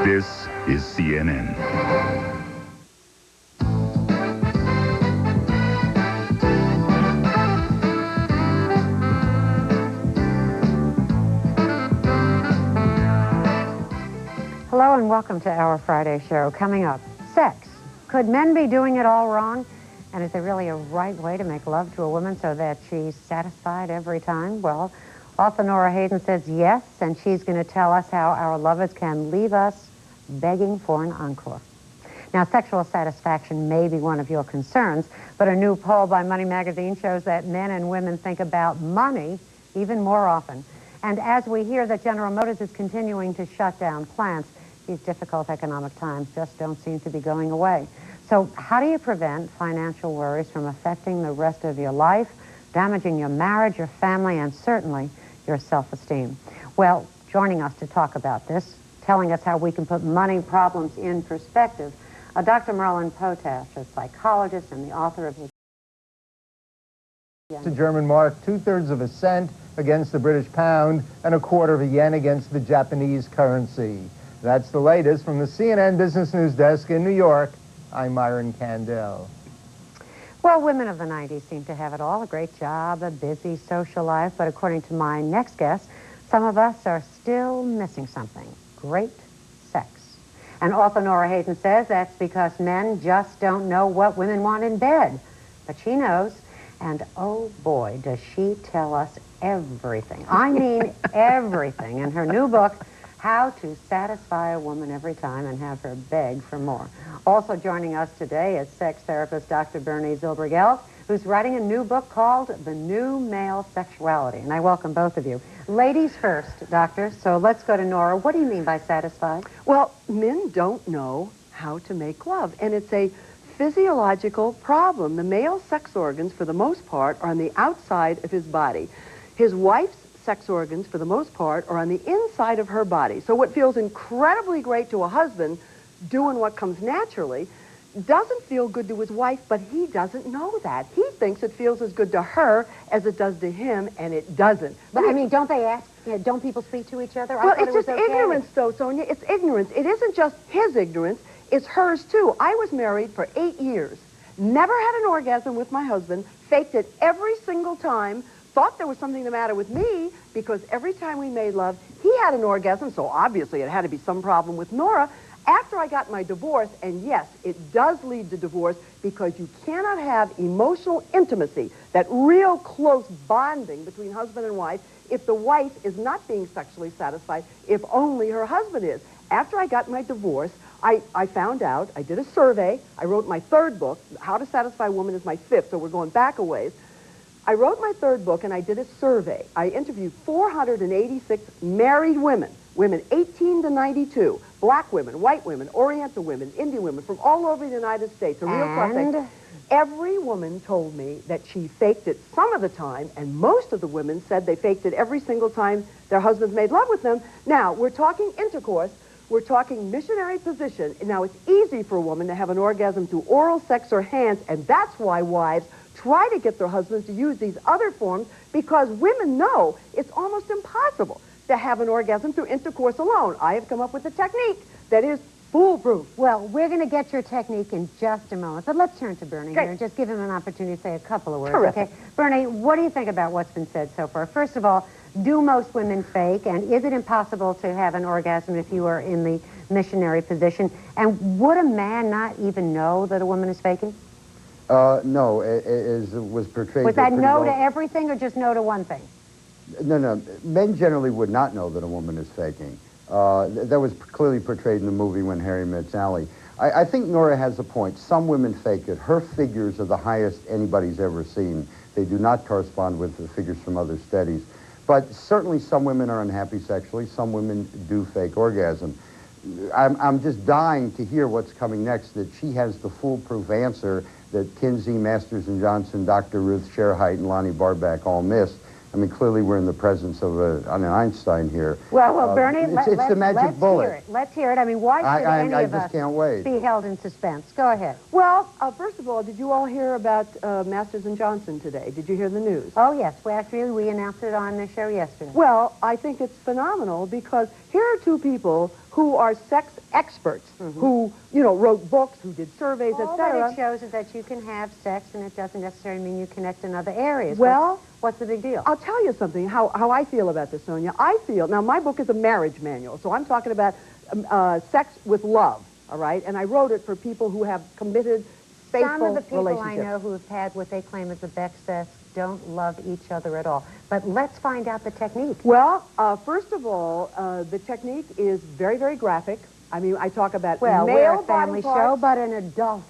This is CNN. Hello and welcome to our Friday show. Coming up, sex. Could men be doing it all wrong? And is there really a right way to make love to a woman so that she's satisfied every time? Well, author Naura Hayden says yes, and she's going to tell us how our lovers can leave us begging for an encore. Now, sexual satisfaction may be one of your concerns, but a new poll by Money Magazine shows that men and women think about money even more often. And as we hear that General Motors is continuing to shut down plants, these difficult economic times just don't seem to be going away. So how do you prevent financial worries from affecting the rest of your life, damaging your marriage, your family, and certainly your self-esteem? Well, joining us to talk about this, telling us how we can put money problems in perspective, Dr. Merlin Potash, a psychologist and the author of The German mark, 2/3 of a cent against the British pound, and 1/4 of a yen against the Japanese currency. That's the latest from the CNN Business News Desk in New York. I'm Myron Candell. Well, women of the 90s seem to have it all, a great job, a busy social life, but according to my next guest, some of us are still missing something, great sex. And author Naura Hayden says that's because men just don't know what women want in bed. But she knows, and oh boy, does she tell us everything. I mean everything in her new book, How to Satisfy a Woman Every Time and Have Her Beg for More. Also joining us today is sex therapist Dr. Bernie Zilbergeld, who's writing a new book called The New Male Sexuality. And I welcome both of you. Ladies first, doctor, so let's go to Naura. What do you mean by satisfied? Well, men don't know how to make love, and it's a physiological problem. The male sex organs, for the most part, are on the outside of his body. His wife's sex organs, for the most part, are on the inside of her body. So what feels incredibly great to a husband, doing what comes naturally, doesn't feel good to his wife, but he doesn't know that. He thinks it feels as good to her as it does to him, and it doesn't. But I mean, don't they ask, don't people speak to each other? Well, it's just ignorance, though, Sonia. It's ignorance. It isn't just his ignorance, it's hers, too. I was married for 8 years, never had an orgasm with my husband, faked it every single time, thought there was something the matter with me because every time we made love, he had an orgasm, so obviously it had to be some problem with Naura. After I got my divorce, and yes, it does lead to divorce because you cannot have emotional intimacy, that real close bonding between husband and wife, if the wife is not being sexually satisfied, if only her husband is. After I got my divorce, I found out, I did a survey, I wrote my 3rd book, How to Satisfy a Woman is my 5th, so we're going back a ways. I wrote my 3rd book and I did a survey. I interviewed 486 married women, women 18 to 92, black women, white women, oriental women, Indian women from all over the United States, a real cross-section. Every woman told me that she faked it some of the time, and most of the women said they faked it every single time their husbands made love with them. Now, we're talking intercourse, we're talking missionary position. Now, it's easy for a woman to have an orgasm through oral sex or hands, and that's why wives try to get their husbands to use these other forms, because women know it's almost impossible to have an orgasm through intercourse alone. I have come up with a technique that is foolproof. Well, we're going to get your technique in just a moment, but let's turn to Bernie here and just give him an opportunity to say a couple of words. Terrific. Okay, Bernie, what do you think about what's been said so far? First of all, do most women fake, and is it impossible to have an orgasm if you are in the missionary position? And would a man not even know that a woman is faking? No, it was portrayed... Was that no to everything or just no to one thing? No. Men generally would not know that a woman is faking. That was clearly portrayed in the movie When Harry Met Sally. I think Naura has a point. Some women fake it. Her figures are the highest anybody's ever seen. They do not correspond with the figures from other studies. But certainly some women are unhappy sexually. Some women do fake orgasm. I'm just dying to hear what's coming next, that she has the foolproof answer that Kinsey, Masters and Johnson, Dr. Ruth Scherheit, and Lonnie Barback all missed. I mean, clearly we're in the presence of an Einstein here. Well, Bernie, it's the magic bullet. Hear it. Let's hear it. I mean, why should any of us can't wait. be held in suspense? Go ahead. Well, first of all, did you all hear about Masters and Johnson today? Did you hear the news? Oh, yes. Well, actually, we announced it on the show yesterday. Well, I think it's phenomenal because here are two people who are sex experts, who, you know, wrote books, who did surveys, All etc. that it shows is that you can have sex, and it doesn't necessarily mean you connect in other areas. Well, what's the big deal? I'll tell you something, how I feel about this, Sonia. I feel, now my book is a marriage manual, so I'm talking about sex with love, all right? And I wrote it for people who have committed, faithful Some of the people I relationships. know who have had what they claim is a best sex don't love each other at all. But let's find out the technique. Well, first of all, the technique is very, very graphic. I mean, I talk about Well, male we're a family body parts. show, but an adult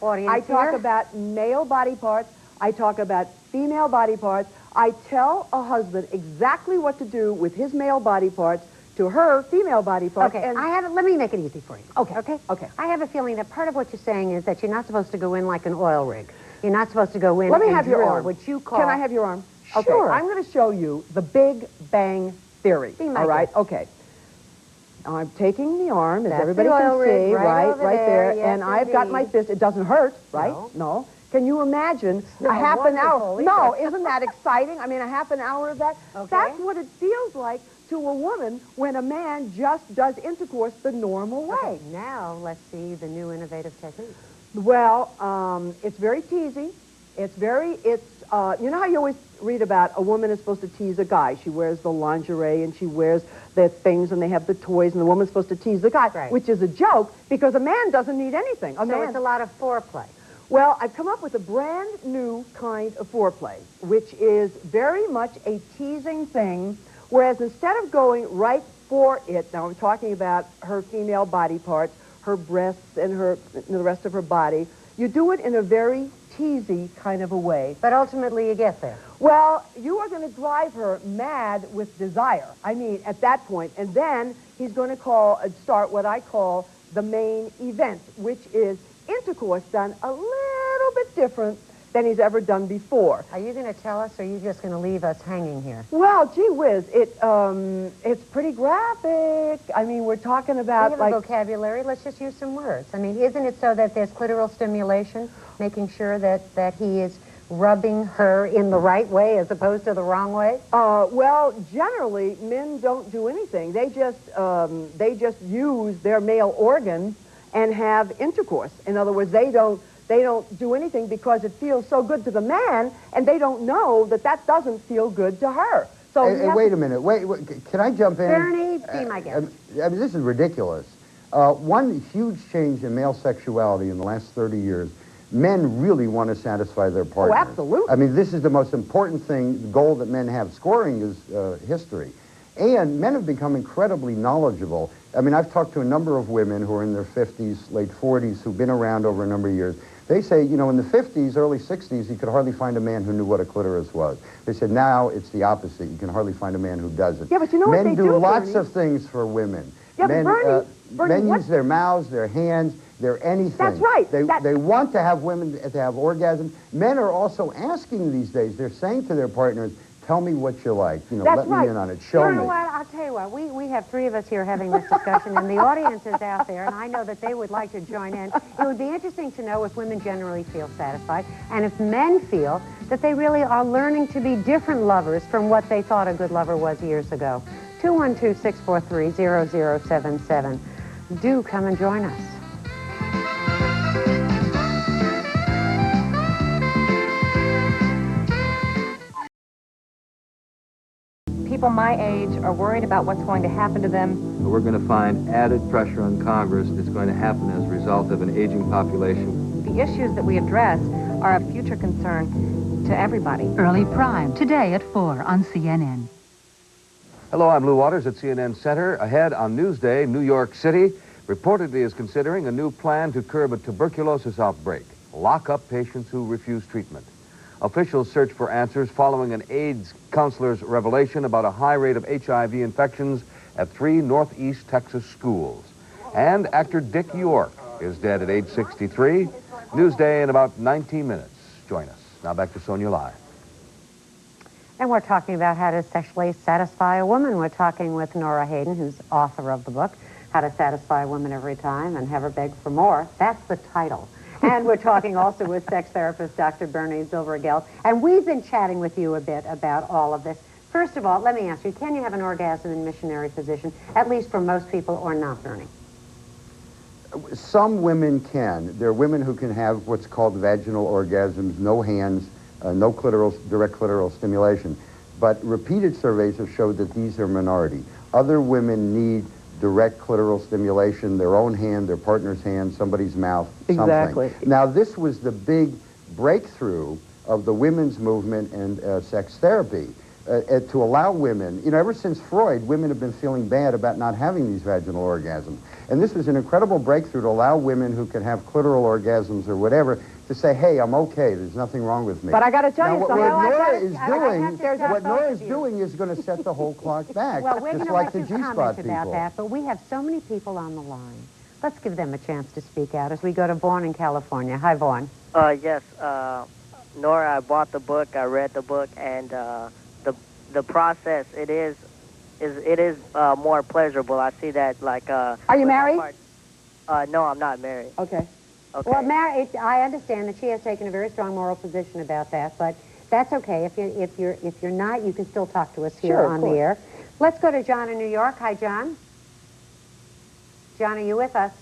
audience I talk here. about male body parts. I talk about female body parts. I tell a husband exactly what to do with his male body parts to her female body parts. Okay, and let me make it easy for you. Okay. I have a feeling that part of what you're saying is that you're not supposed to go in like an oil rig. You're not supposed to go in let me and have your drill, arm. which you call... Can I have your arm? Sure. Okay, I'm going to show you the Big Bang Theory. Be my all right? guest. Okay. I'm taking the arm, as That's everybody the can oil rig see, right over there. Yes, and I've got my indeed. fist. It doesn't hurt, right? No. Can you imagine a not half an hour? wonderful No, either. isn't that exciting? I mean, a half an hour of that. Okay. That's what it feels like to a woman when a man just does intercourse the normal way. Okay, now let's see the new innovative technique. Well, it's very teasy. You know how you always read about a woman is supposed to tease a guy. She wears the lingerie and she wears the things and they have the toys and the woman's supposed to tease the guy, Right. which is a joke because a man doesn't need anything. So it's a lot of foreplay. Well, I've come up with a brand new kind of foreplay, which is very much a teasing thing, whereas instead of going right for it, now I'm talking about her female body parts, her breasts and the rest of her body, you do it in a very teasy kind of a way. But ultimately you get there. Well, you are going to drive her mad with desire. I mean, at that point. And then he's going to start what I call the main event, which is intercourse done a little bit different than he's ever done before. Are you going to tell us, or are you just going to leave us hanging here? Well, gee whiz, it's pretty graphic. I mean, we're talking about We have a vocabulary. Let's just use some words. I mean, isn't it so that there's clitoral stimulation, making sure that he is rubbing her in the right way as opposed to the wrong way? Well, generally, men don't do anything. They just use their male organ and have intercourse. In other words, they don't do anything because it feels so good to the man, and they don't know that doesn't feel good to her. So Hey, wait a minute. Wait, can I jump in? Bernie, be my guest. I mean, this is ridiculous. One huge change in male sexuality in the last 30 years, men really want to satisfy their partners. absolutely. I mean, this is the most important thing, the goal that men have. Scoring is history. And men have become incredibly knowledgeable. I mean, I've talked to a number of women who are in their 50s, late 40s, who've been around over a number of years. They say, you know, in the 50s, early 60s, you could hardly find a man who knew what a clitoris was. They said now it's the opposite. You can hardly find a man who doesn't. Yeah, but you know what men they do, lots Bernie? of things for women. Yeah, but men, Bernie, men what- use their mouths, their hands, their anything. That's right. They want to have women to have orgasms. Men are also asking these days. They're saying to their partners, "Tell me what you like. You know, That's let right. me in on it. Show You me." know what? I'll tell you what. We have three of us here having this discussion, and the audience is out there, and I know that they would like to join in. It would be interesting to know if women generally feel satisfied, and if men feel that they really are learning to be different lovers from what they thought a good lover was years ago. 212-643-0077. Do come and join us. People my age are worried about what's going to happen to them. We're going to find added pressure on Congress that's going to happen as a result of an aging population. The issues that we address are of future concern to everybody. Early Prime, today at 4 on CNN. Hello, I'm Lou Waters at CNN Center. Ahead on Newsday, New York City reportedly is considering a new plan to curb a tuberculosis outbreak. Lock up patients who refuse treatment. Officials search for answers following an AIDS counselor's revelation about a high rate of HIV infections at 3 Northeast Texas schools. And actor Dick York is dead at age 63. Newsday in about 19 minutes. Join us. Now back to Sonya Live. And we're talking about how to sexually satisfy a woman. We're talking with Naura Hayden, who's author of the book, How to Satisfy a Woman Every Time and Have Her Beg for More. That's the title. And we're talking also with sex therapist Dr. Bernie Zilbergeld. And we've been chatting with you a bit about all of this. First of all, let me ask you, can you have an orgasm in missionary position, at least for most people, or not, Bernie? Some women can. There are women who can have what's called vaginal orgasms, no hands, no direct clitoral stimulation. But repeated surveys have showed that these are minority. Other women need direct clitoral stimulation, their own hand, their partner's hand, somebody's mouth, Exactly. something. Now, this was the big breakthrough of the women's movement and sex therapy. To allow women, you know, ever since Freud, women have been feeling bad about not having these vaginal orgasms. And this was an incredible breakthrough to allow women who can have clitoral orgasms or whatever to say, hey, I'm okay, there's nothing wrong with me. But I got to tell Now, you what something. Nora is doing is going to set the whole clock back, Well, we're just going like to the let you G-spot comment people. about that, but we have so many people on the line. Let's give them a chance to speak out as we go to Vaughn in California. Hi, Vaughn. Yes, Nora, I bought the book, I read the book, and the process, it is more pleasurable. I see that, like... Are you married? No, I'm not married. Okay. Okay. Well, I understand that she has taken a very strong moral position about that, but that's okay. If you're not, you can still talk to us here on the air. Let's go to John in New York. Hi, John. John, are you with us?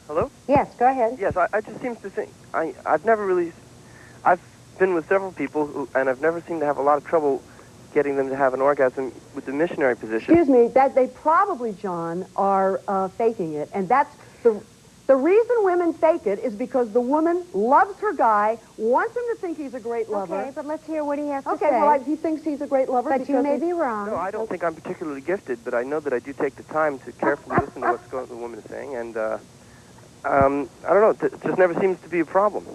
Hello? Yes, go ahead. Yes, I just seem to think, I've never really, I've been with several people, and I've never seemed to have a lot of trouble getting them to have an orgasm with the missionary position. Excuse me, that they probably, John, are faking it, and that's the reason women fake it is because the woman loves her guy, wants him to think he's a great lover. Okay, but let's hear what he has to say. Okay, well, he thinks he's a great lover. But you may be wrong. No, I don't think I'm particularly gifted, but I know that I do take the time to carefully listen to what the woman is saying, and I don't know, it just never seems to be a problem.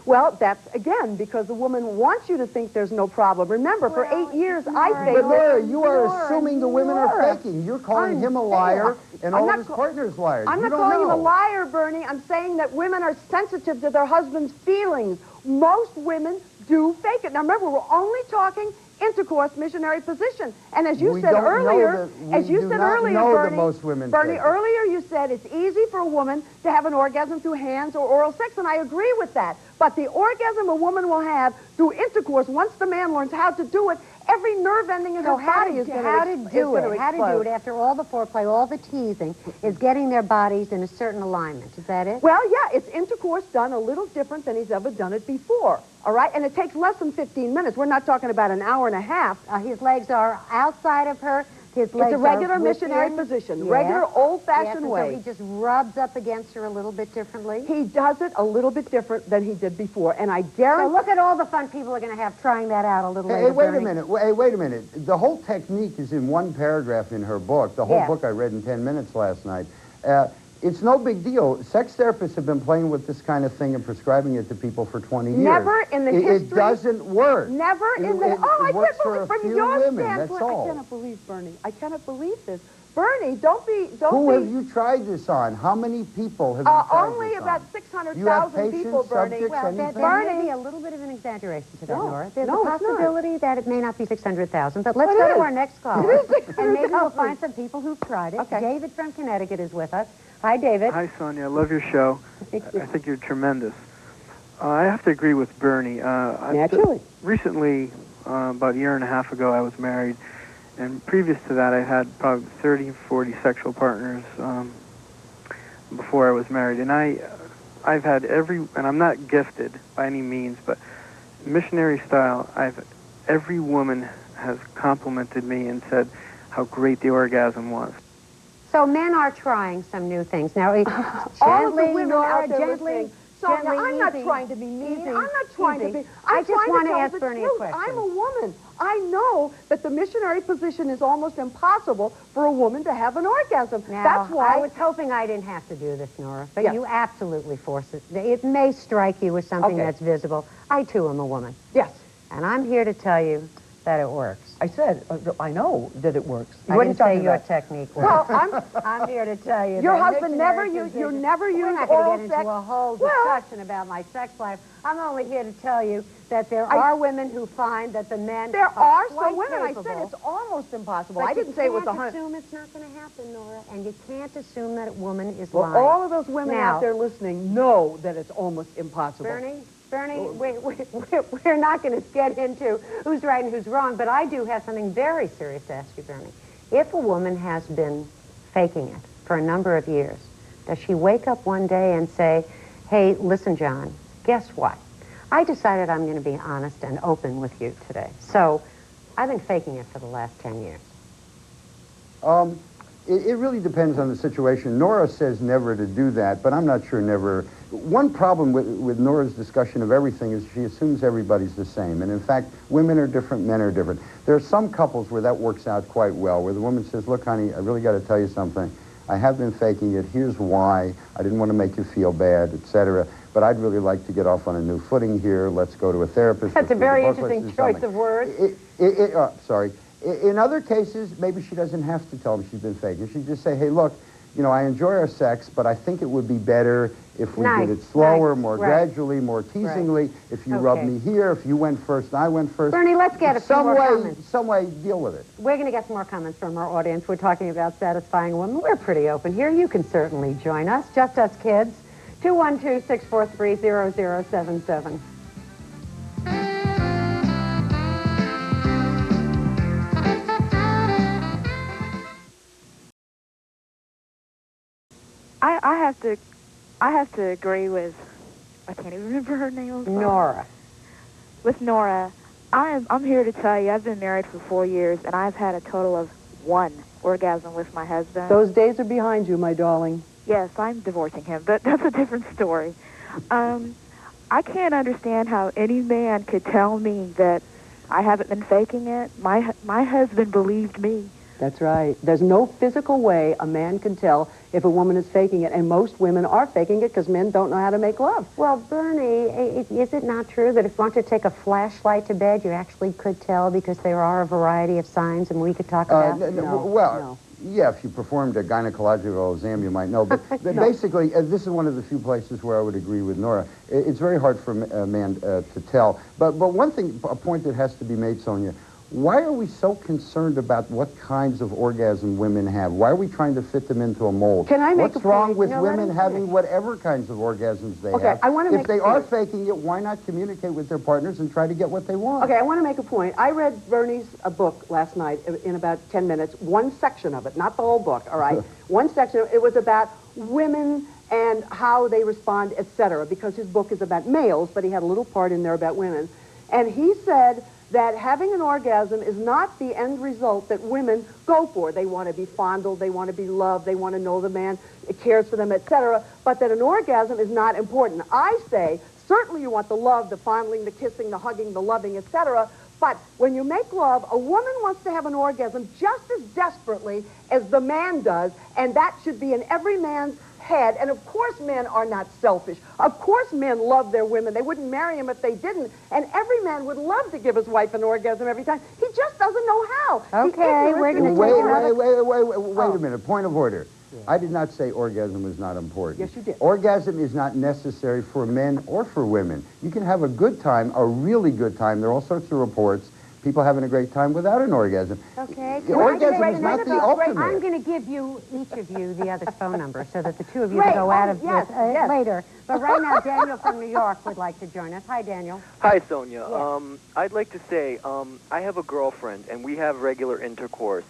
Well, that's, again, because the woman wants you to think there's no problem. Remember, for 8 years, I faked But Laura, it. you are assuming the women are faking. You're calling him a liar and all of his partners liars. I'm not calling him a liar, Bernie. I'm saying that women are sensitive to their husband's feelings. Most women do fake it. Now, remember, we're only talking intercourse missionary position. And as you said earlier, Bernie, most women Bernie, earlier you said it's easy for a woman to have an orgasm through hands or oral sex, and I agree with that. But the orgasm a woman will have through intercourse, once the man learns how to do it, every nerve ending in his body is going to explode. How to do it after all the foreplay, all the teasing, is getting their bodies in a certain alignment. Is that it? Well, yeah, it's intercourse done a little different than he's ever done it before. All right? And it takes less than 15 minutes. We're not talking about an hour and a half. His legs are outside of her. His legs it's a regular are missionary position, regular old-fashioned way. So he just rubs up against her a little bit differently? He does it a little bit different than he did before, and I guarantee... So look at all the fun people are going to have trying that out a little later. Hey, wait a minute. Wait a minute. The whole technique is in one paragraph in her book. The whole book I read in 10 minutes last night. It's no big deal. Sex therapists have been playing with this kind of thing and prescribing it to people for 20 years. Never in the history... It doesn't work. Never in the... I can't believe from your standpoint. I cannot believe, Bernie. I cannot believe this. Bernie, don't be... Who have you tried this on? How many people have you tried this on? Only about 600,000 people, Bernie. Well, there may be a little bit of an exaggeration to that, Nora. There's a possibility that it may not be 600,000, but let's go to our next caller. And maybe we'll find some people who've tried it. Okay. David from Connecticut is with us. Hi, David. Hi, Sonya. I love your show. I think you're tremendous. I have to agree with Bernie. Naturally. Recently, about a year and a half ago, I was married. And previous to that, I had probably 30, 40 sexual partners before I was married. And I've had and I'm not gifted by any means, but missionary style, every woman has complimented me and said how great the orgasm was. So men are trying some new things. Now, all of the women Nora, out there listening. Sonya, I'm not trying to be mean. I'm not trying to be... I just want to ask Bernie a question. I'm a woman. I know that the missionary position is almost impossible for a woman to have an orgasm. Now, that's why... I was hoping I didn't have to do this, Nora, but you absolutely force it. It may strike you as something that's visible. I, too, am a woman. Yes. And I'm here to tell you that it works. I said, I know that it works. I didn't say your technique works. Well, I'm here to tell you your that husband never used oral sex. We're not going to get into a whole discussion about my sex life. I'm only here to tell you that there are women who find that the men There are some women. I said it's almost impossible. But I didn't say it was 100. You can't assume it's not going to happen, Nora, and you can't assume that a woman is lying. lying. All of those women out there listening know that it's almost impossible. Bernie, Bernie, we're not going to get into who's right and who's wrong, but I do have something very serious to ask you, Bernie. If a woman has been faking it for a number of years, does she wake up one day and say, hey, listen, John, guess what? I decided I'm going to be honest and open with you today. So I've been faking it for the last 10 years. It really depends on the situation. Naura says never to do that, but I'm not sure never. One problem with Nora's discussion of everything is she assumes everybody's the same. And in fact, women are different, men are different. There are some couples where that works out quite well, where the woman says, look, honey, I really got to tell you something. I have been faking it. Here's why. I didn't want to make you feel bad, etc. But I'd really like to get off on a new footing here. Let's go to a therapist. That's a very interesting choice of words. Sorry. In other cases, maybe she doesn't have to tell him she's been faking. She just say, hey, look, you know, I enjoy our sex, but I think it would be better if we did it slower, more gradually, more teasingly. If you rub me here, if you went first and I went first. Bernie, let's get a few more comments. Some way, deal with it. We're going to get some more comments from our audience. We're talking about satisfying women. We're pretty open here. You can certainly join us. Just Us Kids, 212-643-0077. I have to agree with, I can't even remember her name. Naura. With Naura, I'm here to tell you, I've been married for 4 years, and I've had a total of 1 orgasm with my husband. Those days are behind you, my darling. Yes, I'm divorcing him, but that's a different story. I can't understand how any man could tell me that I haven't been faking it. My husband believed me. That's right. There's no physical way a man can tell if a woman is faking it, and most women are faking it because men don't know how to make love. Well, Bernie, is it not true that if you want to take a flashlight to bed, you actually could tell because there are a variety of signs, and we could talk about yeah, if you performed a gynecological exam, you might know. But basically, this is one of the few places where I would agree with Naura. It's very hard for a man to tell. But one thing, a point that has to be made, Sonya, why are we so concerned about what kinds of orgasm women have? Why are we trying to fit them into a mold? Can I make What's wrong with women having whatever kinds of orgasms they have? I want to if they are faking it, why not communicate with their partners and try to get what they want? Okay, I want to make a point. I read Bernie's book last night in about 10 minutes, one section of it, not the whole book, all right? One section, it was about women and how they respond, etc., because his book is about males, but he had a little part in there about women. And he said that having an orgasm is not the end result that women go for. They want to be fondled, they want to be loved, they want to know the man cares for them, etc., but that an orgasm is not important. I say, certainly you want the love, the fondling, the kissing, the hugging, the loving, etc., but when you make love, a woman wants to have an orgasm just as desperately as the man does, and that should be in every man's head. And of course men are not selfish. Of course men love their women. They wouldn't marry him if they didn't. And every man would love to give his wife an orgasm every time. He just doesn't know how. Okay, we're going to wait a minute. Point of order. Yeah. I did not say orgasm was not important. Yes, you did. Orgasm is not necessary for men or for women. You can have a good time, a really good time. There are all sorts of reports. People having a great time without an orgasm. Okay. Orgasm is not the ultimate. I'm going to give you, each of you, the other's phone number so that the two of you can go out of this later. But right now, Daniel from New York would like to join us. Hi, Daniel. Hi, Sonya. Yes. I'd like to say I have a girlfriend, and we have regular intercourse.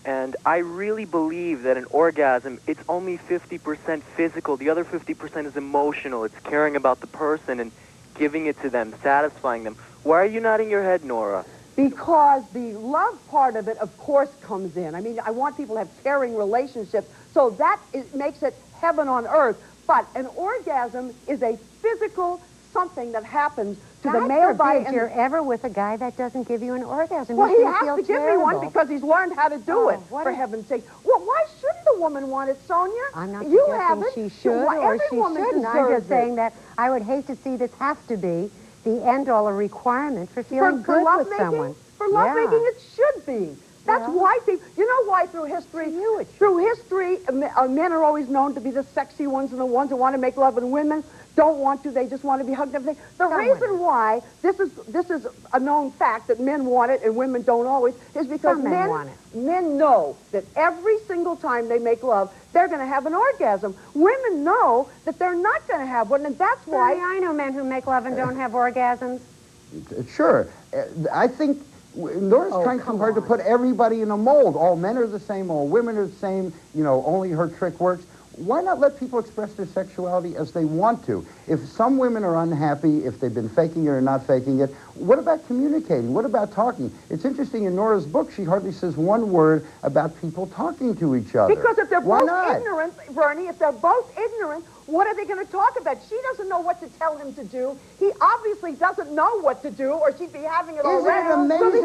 And I really believe that an orgasm, it's only 50% physical. The other 50% is emotional. It's caring about the person and giving it to them, satisfying them. Why are you nodding your head, Naura? Because the love part of it, of course, comes in. I mean, I want people to have caring relationships, so that makes it heaven on earth. But an orgasm is a physical something that happens to the male body. And you're ever with a guy that doesn't give you an orgasm. Well, he has to give me one because he's learned how to do it, for heaven's sake. Well, why shouldn't the woman want it, Sonya? I'm not you suggesting haven't. She should or she shouldn't. I'm just saying that I would hate to see this have to be the end-all, a requirement for feeling good with someone. For lovemaking, it should be. That's why people, you know why through history, men are always known to be the sexy ones and the ones that want to make love, and women don't want to, they just want to be hugged and everything. The reason why this is a known fact that men want it and women don't always is because men know that every single time they make love, they're going to have an orgasm. Women know that they're not going to have one, and that's why... I know men who make love and don't have orgasms. Sure. I think Nora's trying too hard to put everybody in a mold. All men are the same, all women are the same, you know, only her trick works. Why not let people express their sexuality as they want to? If some women are unhappy, if they've been faking it or not faking it, what about communicating? What about talking? It's interesting, in Nora's book, she hardly says one word about people talking to each other. Because if they're both ignorant, Bernie, if they're both ignorant, what are they going to talk about? She doesn't know what to tell him to do. He obviously doesn't know what to do, or she'd be having it already. Isn't it amazing?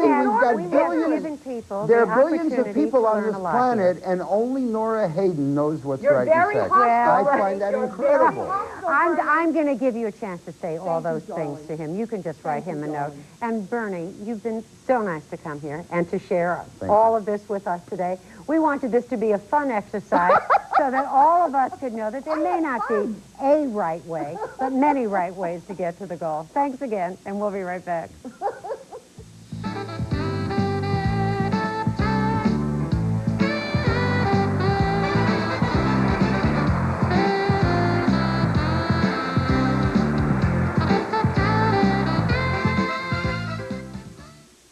We've got billions. There are billions of people on this planet, and only Naura Hayden knows what's right and sex. I find that incredible. I'm going to give you a chance to say all those things to him. You can just write him a note. And Bernie, you've been so nice to come here and to share all of this with us today. We wanted this to be a fun exercise so that all of us could know that there may not be a right way, but many right ways to get to the goal. Thanks again, and we'll be right back.